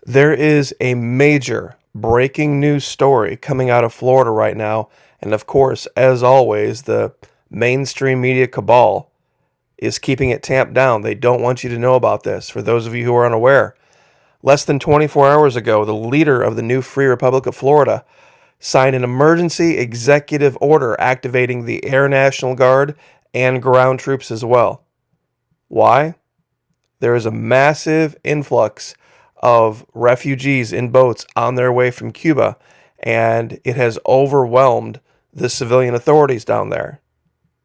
There is a major breaking news story coming out of Florida right now, and of course, as always, the mainstream media cabal is keeping it tamped down. They don't want you to know about this. For those of you who are unaware, less than 24 hours ago, the leader of the new Free Republic of Florida signed an emergency executive order activating the Air National Guard and ground troops as well. Why? There is a massive influx of refugees in boats on their way from Cuba, and it has overwhelmed the civilian authorities down there.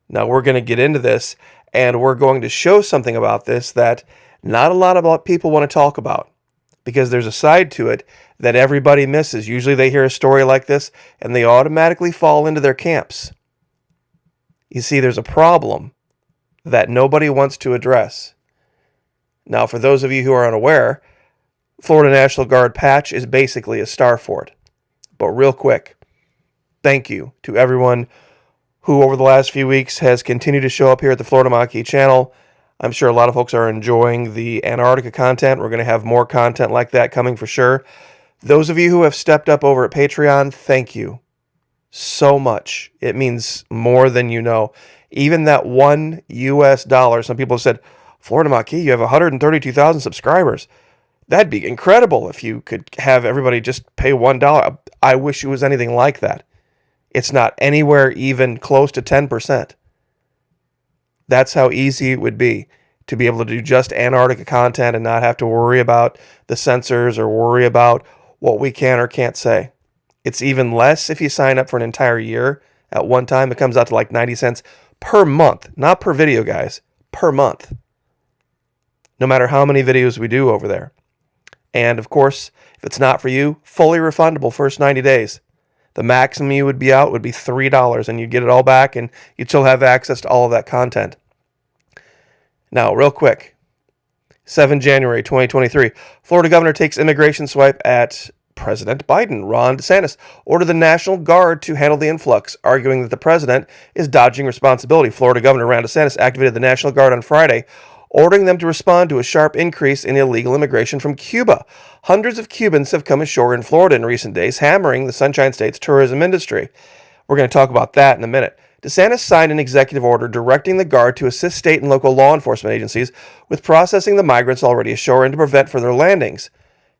Now, we're going to get into this, and we're going to show something about this that not a lot of people want to talk about, because there's a side to it that everybody misses. Usually they hear a story like this, and they automatically fall into their camps. You see, there's a problem that nobody wants to address. Now, for those of you who are unaware, Florida National Guard patch is basically a star fort. But real quick, thank you to everyone who over the last few weeks has continued to show up here at the Florida Maquis channel. I'm sure a lot of folks are enjoying the Antarctica content. We're going to have more content like that coming for sure. Those of you who have stepped up over at Patreon, thank you so much. It means more than you know. Even that $1 US, some people have said, Florida Maquis, you have 132,000 subscribers. That'd be incredible if you could have everybody just pay $1. I wish it was anything like that. It's not anywhere even close to 10%. That's how easy it would be to be able to do just Antarctica content and not have to worry about the censors or worry about what we can or can't say. It's even less if you sign up for an entire year at one time. It comes out to like 90 cents per month, not per video, guys, per month. No matter how many videos we do over there. And of course, if it's not for you, fully refundable first 90 days. The maximum you would be out would be $3, and you'd get it all back, and you'd still have access to all of that content. Now, real quick, 7 January 2023, Florida governor takes immigration swipe at President Biden. Ron DeSantis ordered the National Guard to handle the influx, arguing that the president is dodging responsibility. Florida Governor Ron DeSantis activated the National Guard on Friday, ordering them to respond to a sharp increase in illegal immigration from Cuba. Hundreds of Cubans have come ashore in Florida in recent days, hammering the Sunshine State's tourism industry. We're going to talk about that in a minute. DeSantis signed an executive order directing the Guard to assist state and local law enforcement agencies with processing the migrants already ashore and to prevent further landings.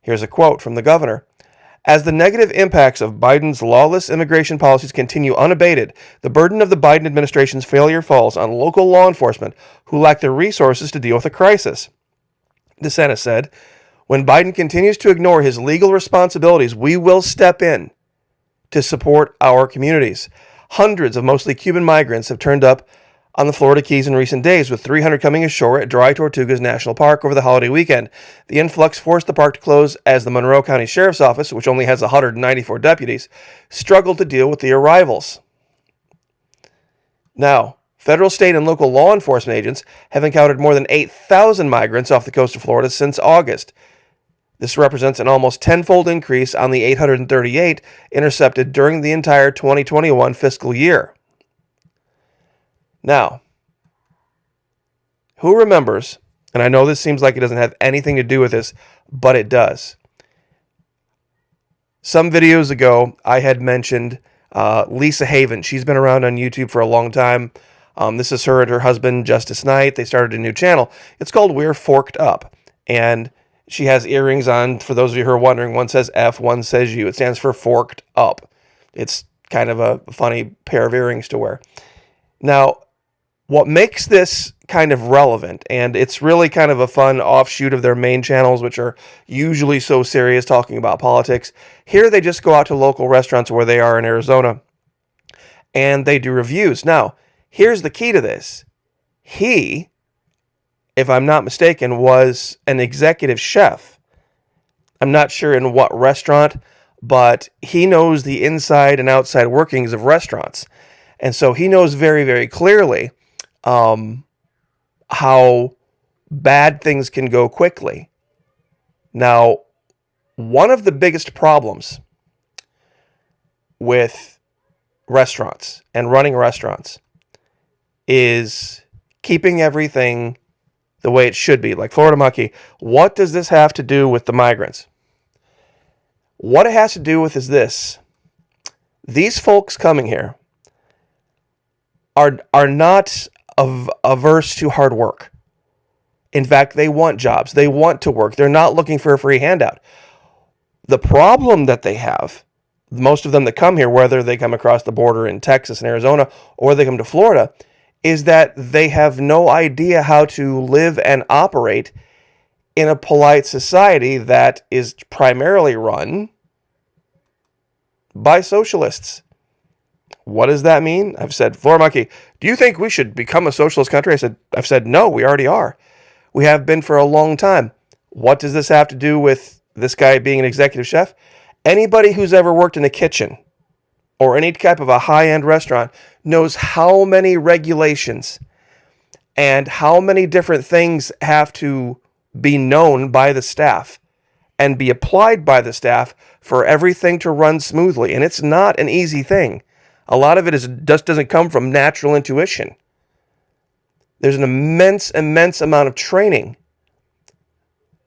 Here's a quote from the governor. As the negative impacts of Biden's lawless immigration policies continue unabated, the burden of the Biden administration's failure falls on local law enforcement who lack the resources to deal with the crisis. DeSantis said, when Biden continues to ignore his legal responsibilities, we will step in to support our communities. Hundreds of mostly Cuban migrants have turned up on the Florida Keys in recent days, with 300 coming ashore at Dry Tortugas National Park over the holiday weekend. The influx forced the park to close as the Monroe County Sheriff's Office, which only has 194 deputies, struggled to deal with the arrivals. Now, federal, state, and local law enforcement agents have encountered more than 8,000 migrants off the coast of Florida since August. This represents an almost tenfold increase on the 838 intercepted during the entire 2021 fiscal year. Now, who remembers, and I know this seems like it doesn't have anything to do with this, but it does. Some videos ago, I had mentioned Lisa Haven. She's been around on YouTube for a long time. This is her and her husband, Justice Knight. They started a new channel. It's called We're Forked Up. And she has earrings on, for those of you who are wondering. One says F, one says U. It stands for Forked Up. It's kind of a funny pair of earrings to wear. Now, what makes this kind of relevant, and it's really kind of a fun offshoot of their main channels, which are usually so serious, talking about politics. Here they just go out to local restaurants where they are in Arizona, and they do reviews. Now, here's the key to this. He, if I'm not mistaken, was an executive chef. I'm not sure in what restaurant, but he knows the inside and outside workings of restaurants. And so he knows very, very clearly how bad things can go quickly. Now, one of the biggest problems with restaurants and running restaurants is keeping everything the way it should be. Like Florida Maquis, what does this have to do with the migrants? What it has to do with is this. These folks coming here are not averse to hard work. In fact, they want jobs. They want to work. They're not looking for a free handout. The problem that they have, most of them that come here, whether they come across the border in Texas and Arizona or they come to Florida, is that they have no idea how to live and operate in a polite society that is primarily run by socialists. What does that mean? I've said, Flora Monkey, do you think we should become a socialist country? I've said, no, we already are. We have been for a long time. What does this have to do with this guy being an executive chef? Anybody who's ever worked in a kitchen or any type of a high-end restaurant knows how many regulations and how many different things have to be known by the staff and be applied by the staff for everything to run smoothly. And it's not an easy thing. A lot of it just doesn't come from natural intuition. There's an immense amount of training.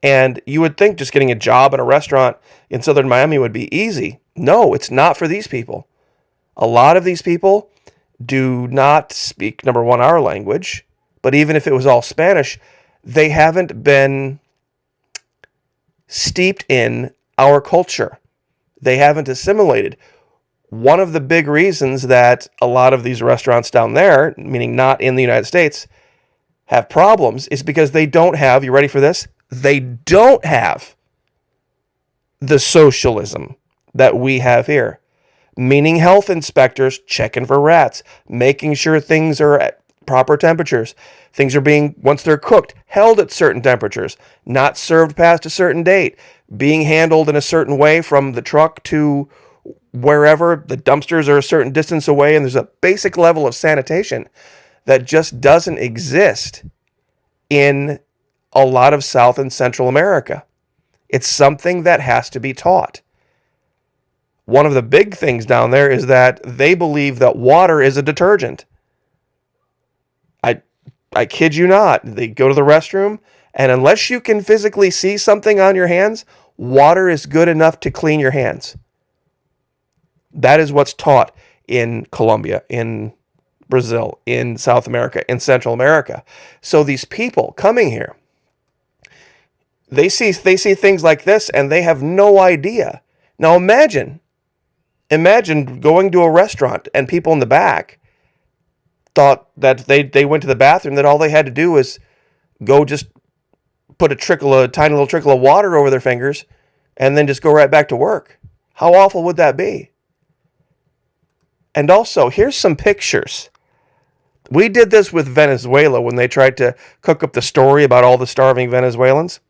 And you would think just getting a job in a restaurant in southern Miami would be easy. No, it's not for these people. A lot of these people do not speak, number one, our language. But even if it was all Spanish, they haven't been steeped in our culture. They haven't assimilated. One of the big reasons that a lot of these restaurants down there, meaning not in the United States, have problems is because they don't have, you ready for this? They don't have the socialism that we have here. Meaning health inspectors checking for rats, making sure things are at proper temperatures. Things are being, once they're cooked, held at certain temperatures, not served past a certain date, being handled in a certain way from the truck to wherever. The dumpsters are a certain distance away, and there's a basic level of sanitation that just doesn't exist in a lot of South and Central America. It's something that has to be taught. One of the big things down there is that they believe that water is a detergent. I kid you not. They go to the restroom, and unless you can physically see something on your hands, water is good enough to clean your hands. That is what's taught in Colombia, in Brazil, in South America, in Central America. So these people coming here, they see things like this, and they have no idea. Now imagine going to a restaurant and people in the back thought that they went to the bathroom, that all they had to do was go just put a tiny little trickle of water over their fingers and then just go right back to work. How awful would that be? And also, here's some pictures. We did this with Venezuela when they tried to cook up the story about all the starving Venezuelans.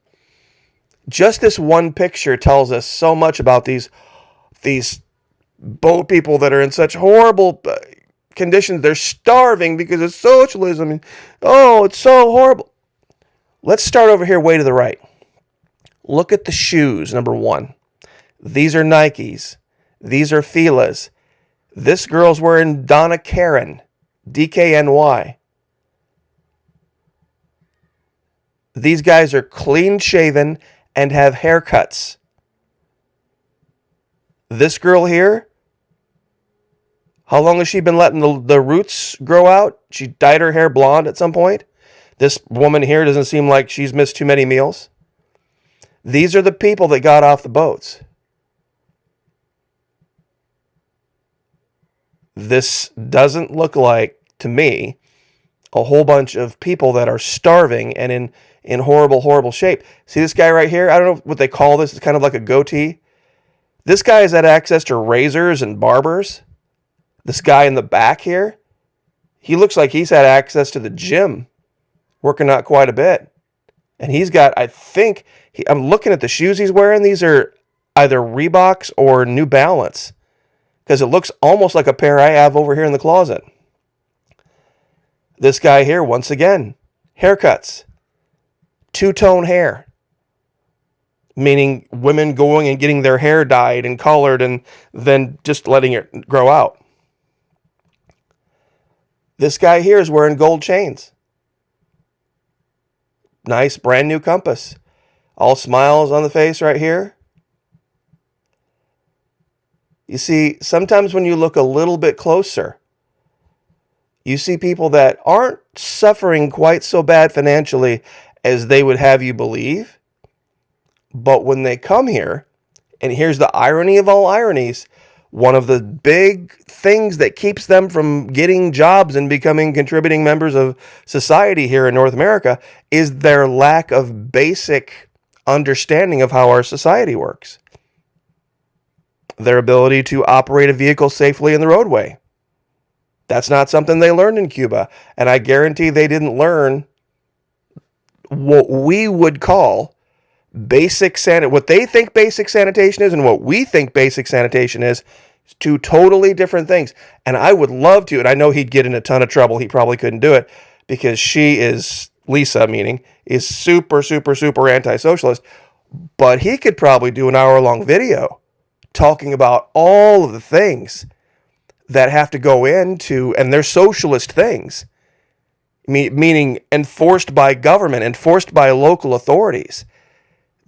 Just this one picture tells us so much about these boat people that are in such horrible conditions. They're starving because of socialism. And, oh, it's so horrible. Let's start over here way to the right. Look at the shoes, number one. These are Nikes. These are Fila's. This girl's wearing Donna Karan, DKNY. These guys are clean shaven and have haircuts. This girl here, how long has she been letting the roots grow out? She dyed her hair blonde at some point. This woman here doesn't seem like she's missed too many meals. These are the people that got off the boats. This doesn't look like, to me, a whole bunch of people that are starving and in horrible, horrible shape. See this guy right here? I don't know what they call this. It's kind of like a goatee. This guy has had access to razors and barbers. This guy in the back here, he looks like he's had access to the gym, working out quite a bit. And he's got, I think, I'm looking at the shoes he's wearing. These are either Reeboks or New Balance, because it looks almost like a pair I have over here in the closet. This guy here, once again, haircuts, two-tone hair, meaning women going and getting their hair dyed and colored and then just letting it grow out. This guy here is wearing gold chains. Nice brand new compass. All smiles on the face right here. You see, sometimes when you look a little bit closer, you see people that aren't suffering quite so bad financially as they would have you believe. But when they come here, and here's the irony of all ironies, one of the big things that keeps them from getting jobs and becoming contributing members of society here in North America is their lack of basic understanding of how our society works. Their ability to operate a vehicle safely in the roadway. That's not something they learned in Cuba. And I guarantee they didn't learn what we would call what they think basic sanitation is and what we think basic sanitation is two totally different things. And I would love to, and I know he'd get in a ton of trouble. He probably couldn't do it because Lisa, is super, super, super anti-socialist. But he could probably do an hour-long video talking about all of the things that have to go into, and they're socialist things, meaning enforced by government, enforced by local authorities.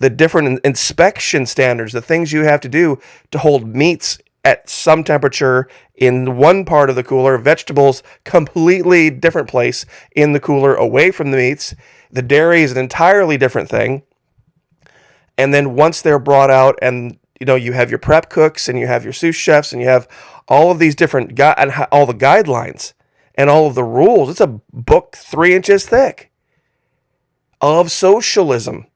The different inspection standards, the things you have to do to hold meats at some temperature in one part of the cooler, vegetables completely different place in the cooler away from the meats. The dairy is an entirely different thing. And then once they're brought out and you have your prep cooks and you have your sous chefs and you have all of these different and all the guidelines and all of the rules. It's a book 3 inches thick of socialism.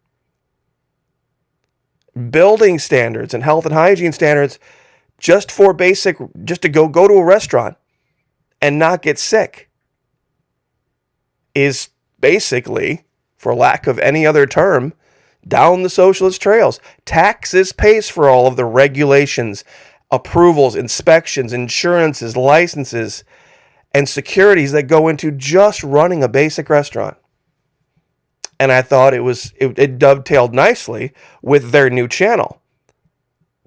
Building standards and health and hygiene standards just to go to a restaurant and not get sick is basically, for lack of any other term, down the socialist trails. Taxes pays for all of the regulations, approvals, inspections, insurances, licenses, and securities that go into just running a basic restaurant. And I thought it dovetailed nicely with their new channel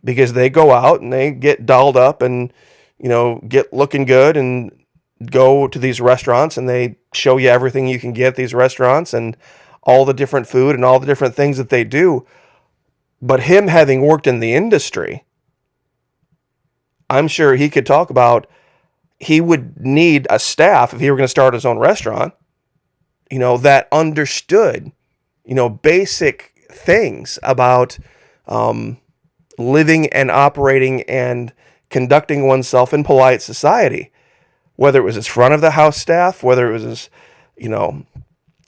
because they go out and they get dolled up and, get looking good and go to these restaurants and they show you everything you can get at these restaurants and all the different food and all the different things that they do. But him having worked in the industry, I'm sure he could talk about he would need a staff if he were going to start his own restaurant, that understood, basic things about living and operating and conducting oneself in polite society, whether it was his front of the house staff, whether it was his,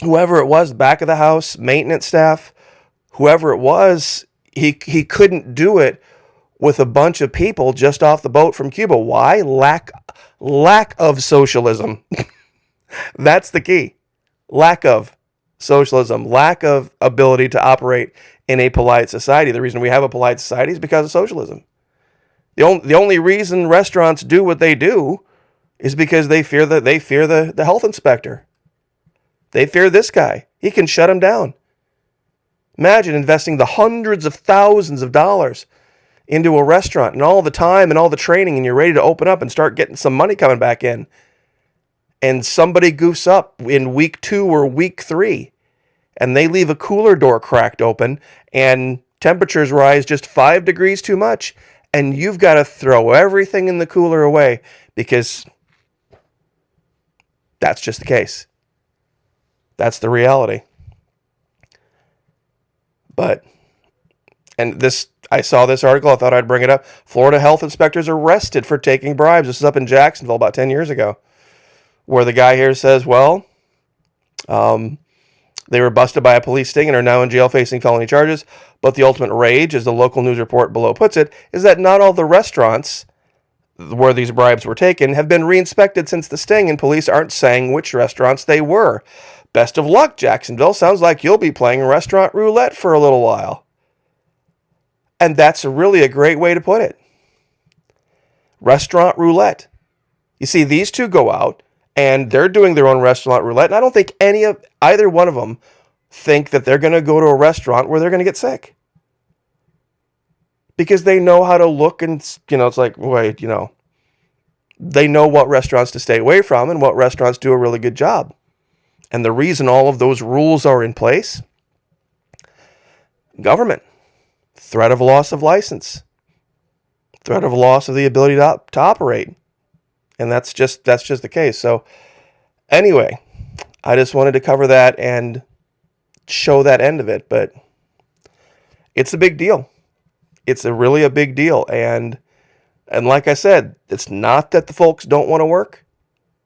whoever it was, back of the house, maintenance staff, whoever it was, he couldn't do it with a bunch of people just off the boat from Cuba. Why? Lack of socialism. That's the key. Lack of socialism, lack of ability to operate in a polite society. The reason we have a polite society is because of socialism. The only reason restaurants do what they do is because they fear the health inspector. They fear this guy. He can shut them down. Imagine investing the hundreds of thousands of dollars into a restaurant and all the time and all the training, and you're ready to open up and start getting some money coming back in. And somebody goofs up in week 2 or week 3, and they leave a cooler door cracked open, and temperatures rise just 5 degrees too much, and you've got to throw everything in the cooler away because that's just the case. That's the reality. I saw this article, I thought I'd bring it up. Florida health inspectors arrested for taking bribes. This is up in Jacksonville about 10 years ago, where the guy here says, they were busted by a police sting and are now in jail facing felony charges. But the ultimate rage, as the local news report below puts it, is that not all the restaurants where these bribes were taken have been re-inspected since the sting, and police aren't saying which restaurants they were. Best of luck, Jacksonville. Sounds like you'll be playing restaurant roulette for a little while. And that's really a great way to put it. Restaurant roulette. You see, these two go out and they're doing their own restaurant roulette. And I don't think either one of them think that they're going to go to a restaurant where they're going to get sick. Because they know how to look and, it's like, wait, they know what restaurants to stay away from and what restaurants do a really good job. And the reason all of those rules are in place, government, threat of loss of license, threat of loss of the ability to operate. And that's just the case. So anyway, I just wanted to cover that and show that end of it, but it's a big deal. It's really a big deal. And like I said, it's not that the folks don't want to work.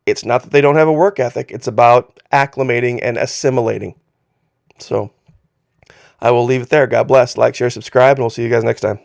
It's not that they don't have a work ethic. It's about acclimating and assimilating. So I will leave it there. God bless. Like, share, subscribe, and we'll see you guys next time.